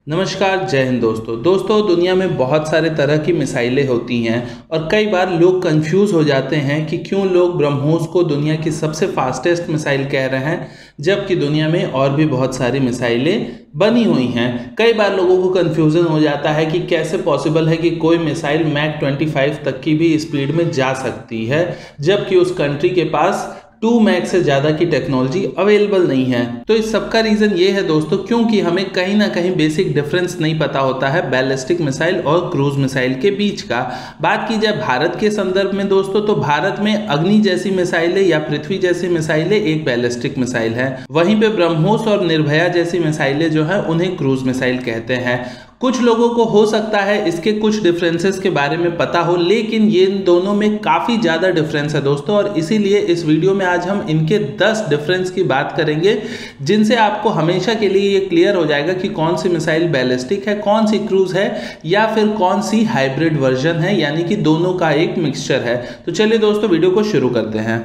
नमस्कार, जय हिंद दोस्तों दुनिया में बहुत सारे तरह की मिसाइलें होती हैं और कई बार लोग कंफ्यूज हो जाते हैं कि क्यों लोग ब्रह्मोस को दुनिया की सबसे फास्टेस्ट मिसाइल कह रहे हैं, जबकि दुनिया में और भी बहुत सारी मिसाइलें बनी हुई हैं। कई बार लोगों को कंफ्यूजन हो जाता है कि कैसे पॉसिबल है कि कोई मिसाइल मैक 25 तक की भी स्पीड में जा सकती है, जबकि उस कंट्री के पास 2 मैक से ज़्यादा की टेक्नोलॉजी अवेलेबल नहीं है। तो इस सब का रीज़न ये है दोस्तों, क्योंकि हमें कहीं ना कहीं बेसिक डिफरेंस नहीं पता होता है बैलिस्टिक मिसाइल और क्रूज मिसाइल के बीच का। बात की जाए भारत के संदर्भ में दोस्तों, तो भारत में अग्नि जैसी मिसाइलें या पृथ्वी जैसी मिसाइलें एक बैलिस्टिक मिसाइल है। वहीं पे ब्रह्मोस और निर्भया जैसी मिसाइलें जो है उन्हें क्रूज मिसाइल कहते हैं। कुछ लोगों को हो सकता है इसके कुछ डिफरेंसेस के बारे में पता हो, लेकिन ये इन दोनों में काफ़ी ज़्यादा डिफरेंस है दोस्तों, और इसीलिए इस वीडियो में आज हम इनके 10 डिफरेंस की बात करेंगे, जिनसे आपको हमेशा के लिए ये क्लियर हो जाएगा कि कौन सी मिसाइल बैलिस्टिक है, कौन सी क्रूज है, या फिर कौन सी हाइब्रिड वर्जन है, यानी कि दोनों का एक मिक्सचर है। तो चलिए दोस्तों वीडियो को शुरू करते हैं।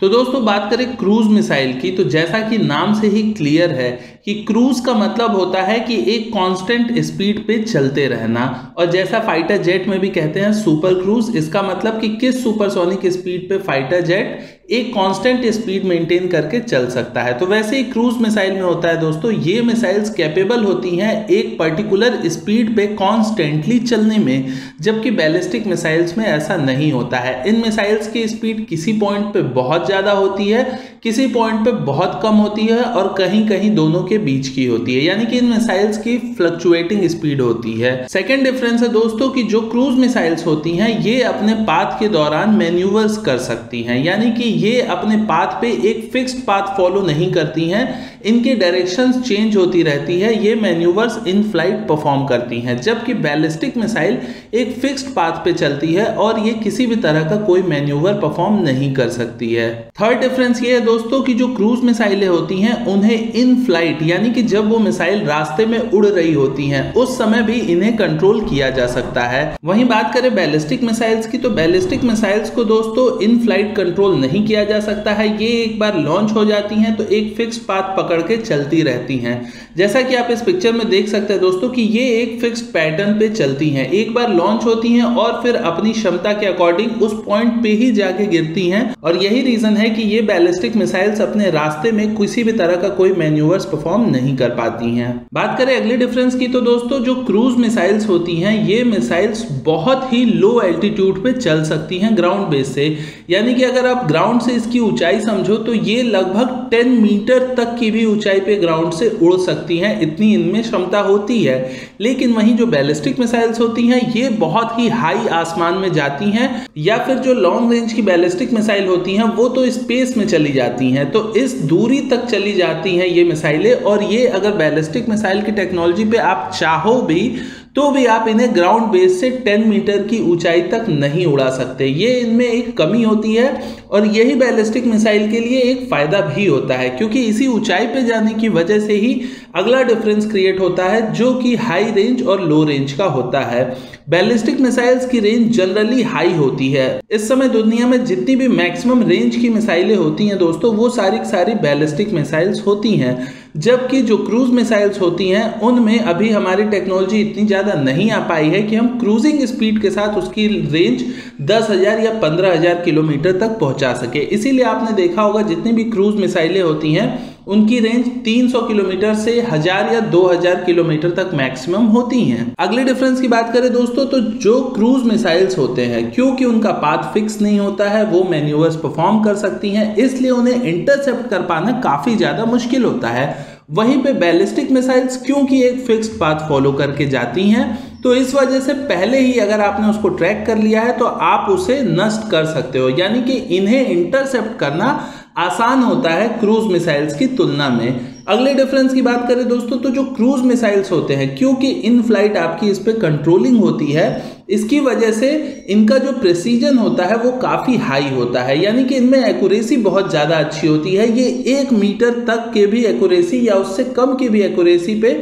तो दोस्तों बात करें क्रूज मिसाइल की, तो जैसा कि नाम से ही क्लियर है कि क्रूज का मतलब होता है कि एक कांस्टेंट स्पीड पे चलते रहना, और जैसा फाइटर जेट में भी कहते हैं सुपर क्रूज, इसका मतलब कि किस सुपरसोनिक स्पीड पे फाइटर जेट एक कांस्टेंट स्पीड मेंटेन करके चल सकता है। तो वैसे ही क्रूज मिसाइल में होता है दोस्तों, ये मिसाइल्स कैपेबल होती हैं एक पर्टिकुलर स्पीड पे कॉन्स्टेंटली चलने में, जबकि बैलिस्टिक मिसाइल्स में ऐसा नहीं होता है। इन मिसाइल्स की स्पीड किसी पॉइंट पे बहुत ज़्यादा होती है, किसी पॉइंट पे बहुत कम होती है, और कहीं कहीं दोनों के बीच की होती है, यानी कि इन मिसाइल्स की फ्लक्चुएटिंग स्पीड होती है। सेकेंड डिफरेंस है दोस्तों कि जो क्रूज मिसाइल्स होती हैं ये अपने पाथ के दौरान मैन्यूवर्स कर सकती हैं, यानी कि ये अपने पाथ पे एक फिक्स्ड पाथ फॉलो नहीं करती हैं, इनकी डायरेक्शंस चेंज होती रहती है, ये मैन्यूवर्स इन फ्लाइट परफॉर्म करती हैं। जबकि बैलिस्टिक मिसाइल एक फिक्स्ड पाथ पे चलती है और ये किसी भी तरह का कोई मैन्यूवर परफॉर्म नहीं कर सकती है। थर्ड डिफरेंस ये है दोस्तों कि जो क्रूज मिसाइलें होती हैं उन्हें इन फ्लाइट, यानी कि जब वो मिसाइल रास्ते में उड़ रही होती हैं उस समय भी इन्हें कंट्रोल किया जा सकता है। वहीं बात करें बैलिस्टिक मिसाइल्स की, तो बैलिस्टिक मिसाइल्स को दोस्तों इन फ्लाइट कंट्रोल नहीं किया जा सकता है। ये एक बार लॉन्च हो जाती हैं तो एक फिक्स्ड पाथ पकड़ के चलती रहती हैं। जैसा कि आप इस पिक्चर में देख सकते हैं दोस्तों कि ये एक फिक्स्ड पैटर्न पे चलती हैं, एक बार लॉन्च होती हैं और फिर अपनी क्षमता के अकॉर्डिंग उस पॉइंट पे ही जाके गिरती हैं, और यही रीजन है कि ये बैलिस्टिक मिसाइल्स अपने रास्ते में किसी भी तरह का कोई मैन्यूवर्स परफॉर्म नहीं कर पाती हैं। बात करें अगले डिफरेंस की, तो दोस्तों जो क्रूज मिसाइल्स होती हैं ये मिसाइल्स बहुत ही लो एल्टीट्यूड पे चल सकती हैं ग्राउंड बेस से, यानी कि अगर आप ग्राउंड से इसकी ऊंचाई समझो तो ये लगभग 10 मीटर तक की भी ऊंचाई पे ग्राउंड से उड़ सकती हैं, इतनी इनमें क्षमता होती है। लेकिन वहीं जो बैलिस्टिक मिसाइल्स होती हैं ये बहुत ही हाई आसमान में जाती हैं, या फिर जो लॉन्ग रेंज की बैलिस्टिक मिसाइल होती हैं वो तो स्पेस में चली जाती हैं, तो इस दूरी तक चली जाती हैं ये मिसाइलें। और ये अगर बैलिस्टिक मिसाइल की टेक्नोलॉजी पे आप चाहो भी आप इन्हें ग्राउंड बेस से 10 मीटर की ऊंचाई तक नहीं उड़ा सकते। ये इनमें एक कमी होती है, और यही बैलिस्टिक मिसाइल के लिए एक फायदा भी होता है, क्योंकि इसी ऊंचाई पे जाने की वजह से ही अगला डिफरेंस क्रिएट होता है जो कि हाई रेंज और लो रेंज का होता है। बैलिस्टिक मिसाइल्स की रेंज जनरली हाई होती है। इस समय दुनिया में जितनी भी मैक्सिमम रेंज की मिसाइलें होती हैं दोस्तों वो सारी बैलिस्टिक मिसाइल्स होती हैं, जबकि जो क्रूज मिसाइल्स होती हैं उनमें अभी हमारी टेक्नोलॉजी इतनी ज़्यादा नहीं आ पाई है कि हम क्रूजिंग स्पीड के साथ उसकी रेंज 10,000 या 15,000 किलोमीटर तक पहुंचा सके। इसीलिए आपने देखा होगा जितनी भी क्रूज मिसाइलें होती हैं उनकी रेंज 300 किलोमीटर से 1000 या 2000 किलोमीटर तक मैक्सिमम होती हैं। अगले डिफरेंस की बात करें दोस्तों, तो जो क्रूज मिसाइल्स होते हैं क्योंकि उनका पाथ फिक्स नहीं होता है, वो मैन्यूवर्स परफॉर्म कर सकती हैं, इसलिए उन्हें इंटरसेप्ट कर पाना काफ़ी ज़्यादा मुश्किल होता है। वहीं पे बैलिस्टिक मिसाइल्स क्योंकि एक फिक्स्ड पाथ फॉलो करके जाती हैं, तो इस वजह से पहले ही अगर आपने उसको ट्रैक कर लिया है तो आप उसे नष्ट कर सकते हो, यानी कि इन्हें इंटरसेप्ट करना आसान होता है क्रूज मिसाइल्स की तुलना में। अगले डिफरेंस की बात करें दोस्तों, तो जो क्रूज मिसाइल्स होते हैं क्योंकि इन फ्लाइट आपकी इस पे कंट्रोलिंग होती है, इसकी वजह से इनका जो प्रेसीजन होता है वो काफ़ी हाई होता है, यानी कि इनमें एक्यूरेसी बहुत ज़्यादा अच्छी होती है। ये 1 मीटर तक के भी एक्यूरेसी या उससे कम की भी एक्यूरेसी पे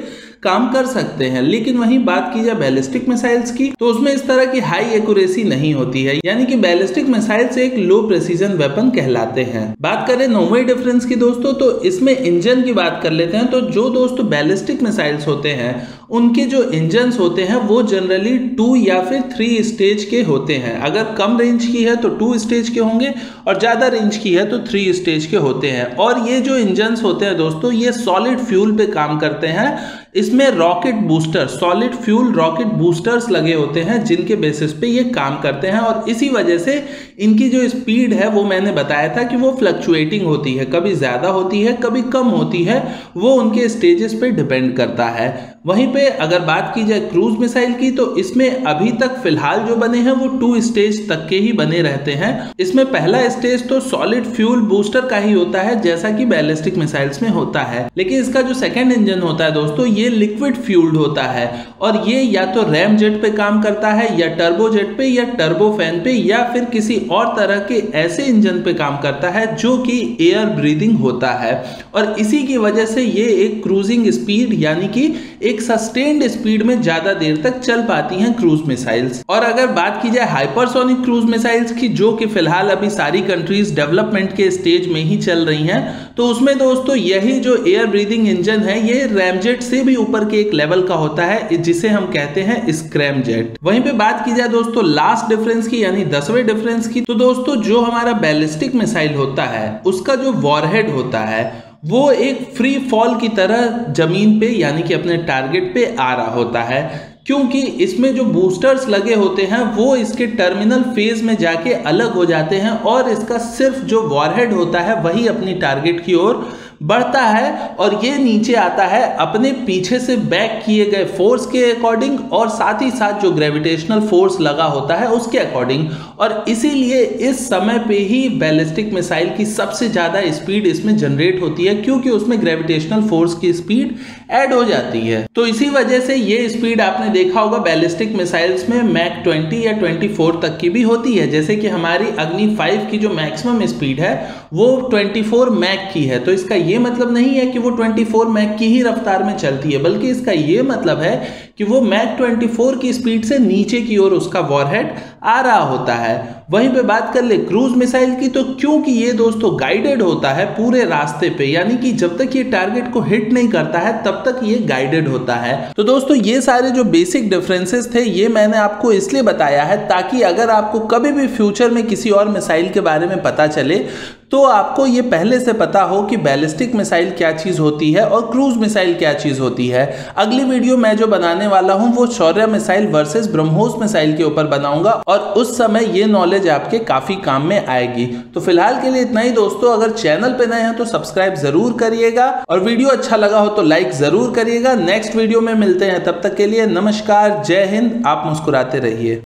काम कर सकते हैं। लेकिन वहीं बात की जाए बैलिस्टिक मिसाइल्स की तो उसमें इस तरह की हाई एक्यूरेसी नहीं होती है, यानी कि बैलिस्टिक मिसाइल्स एक लो प्रेसिजन वेपन कहलाते हैं। बात करें नौवें डिफरेंस की दोस्तों, तो इसमें इंजन की बात कर लेते हैं। तो जो दोस्तों बैलिस्टिक मिसाइल्स होते हैं उनके जो इंजन्स होते हैं वो जनरली 2 या फिर 3 स्टेज के होते हैं। अगर कम रेंज की है तो 2 स्टेज के होंगे और ज़्यादा रेंज की है तो 3 स्टेज के होते हैं। और ये जो इंजन्स होते हैं दोस्तों ये सॉलिड फ्यूल पे काम करते हैं। इसमें rocket booster, solid fuel rocket boosters लगे होते हैं जिनके बेसिस पे ये काम करते हैं और इसी वजह से इनकी जो स्पीड है वो मैंने बताया था कि वो फ्लक्चुएटिंग होती है, कभी ज़्यादा होती है कभी कम होती है, वो उनके स्टेजेस पे डिपेंड करता है। वहीं पे अगर बात की जाए क्रूज मिसाइल की तो इसमें अभी तक फिलहाल जो बने हैं वो 2 स्टेज तक के ही बने रहते हैं। इसमें पहला स्टेज तो सॉलिड फ्यूल बूस्टर का ही होता है जैसा कि बैलिस्टिक मिसाइल्स में होता है, लेकिन इसका जो सेकंड इंजन होता है दोस्तों ये लिक्विड फ्यूल्ड होता है और ये या तो रैम जेट पे काम करता है या टर्बो जेट पे या टर्बो फैन पे या फिर किसी और तरह के ऐसे इंजन पे काम करता है जो कि एयर ब्रीदिंग होता है और इसी की वजह से ये एक क्रूजिंग स्पीड यानी कि एक सस्टेन्ड स्पीड में ज्यादा देर तक चल पाती हैं क्रूज मिसाइल्स। और अगर बात की जाए हाइपरसोनिक क्रूज मिसाइल्स की जो कि फिलहाल अभी सारी कंट्रीज डेवलपमेंट के स्टेज में ही चल रही हैं, तो उसमें दोस्तों यही जो एयर ब्रीदिंग इंजन है ये रैमजेट से भी ऊपर के एक लेवल का होता है जिसे हम कहते हैं स्क्रैम जेट। वहीं पे बात की जाए दोस्तों लास्ट डिफरेंस की यानी 10वें डिफरेंस की, तो दोस्तों जो हमारा बैलिस्टिक मिसाइल होता है उसका जो वॉरहेड होता है वो एक फ्री फॉल की तरह जमीन पे यानी कि अपने टारगेट पे आ रहा होता है, क्योंकि इसमें जो बूस्टर्स लगे होते हैं वो इसके टर्मिनल फेज में जाके अलग हो जाते हैं और इसका सिर्फ जो वॉरहेड होता है वही अपनी टारगेट की ओर बढ़ता है और ये नीचे आता है अपने पीछे से बैक किए गए फोर्स के अकॉर्डिंग और साथ ही साथ जो ग्रेविटेशनल फोर्स लगा होता है उसके अकॉर्डिंग। और इसीलिए इस समय पे ही बैलिस्टिक मिसाइल की सबसे ज़्यादा स्पीड इसमें जनरेट होती है क्योंकि उसमें ग्रेविटेशनल फोर्स की स्पीड ऐड हो जाती है। तो इसी वजह से ये स्पीड आपने देखा होगा बैलिस्टिक मिसाइल्स में मैक 20 या 24 तक की भी होती है, जैसे कि हमारी अग्नि 5 की जो मैक्सिमम स्पीड है वो 24 मैक की है। तो इसका ये मतलब नहीं है कि वो 24 मैक की ही रफ्तार में चलती है, बल्कि इसका ये मतलब है कि वो मैक 24 की स्पीड से नीचे की ओर उसका वॉरहेड आ रहा होता है। वहीं पे बात कर ले क्रूज मिसाइल की, तो क्योंकि ये दोस्तों गाइडेड होता है पूरे रास्ते पे, यानी कि जब तक ये टारगेट को हिट नहीं करता है तब तक ये गाइडेड होता है। तो दोस्तों ये सारे जो बेसिक डिफरेंसेस थे ये मैंने आपको इसलिए बताया है ताकि अगर आपको कभी भी फ्यूचर में किसी और मिसाइल के बारे में पता चले तो आपको ये पहले से पता हो कि बैलिस्टिक मिसाइल क्या चीज़ होती है और क्रूज मिसाइल क्या चीज़ होती है। अगली वीडियो मैं जो बनाने वाला हूं वो शौर्य मिसाइल वर्सेस ब्रह्मोस मिसाइल के ऊपर बनाऊंगा और उस समय ये नॉलेज आपके काफ़ी काम में आएगी। तो फिलहाल के लिए इतना ही दोस्तों, अगर चैनल पे नए हैं तो सब्सक्राइब जरूर करिएगा और वीडियो अच्छा लगा हो तो लाइक जरूर करिएगा। नेक्स्ट वीडियो में मिलते हैं, तब तक के लिए नमस्कार, जय हिंद, आप मुस्कुराते रहिए।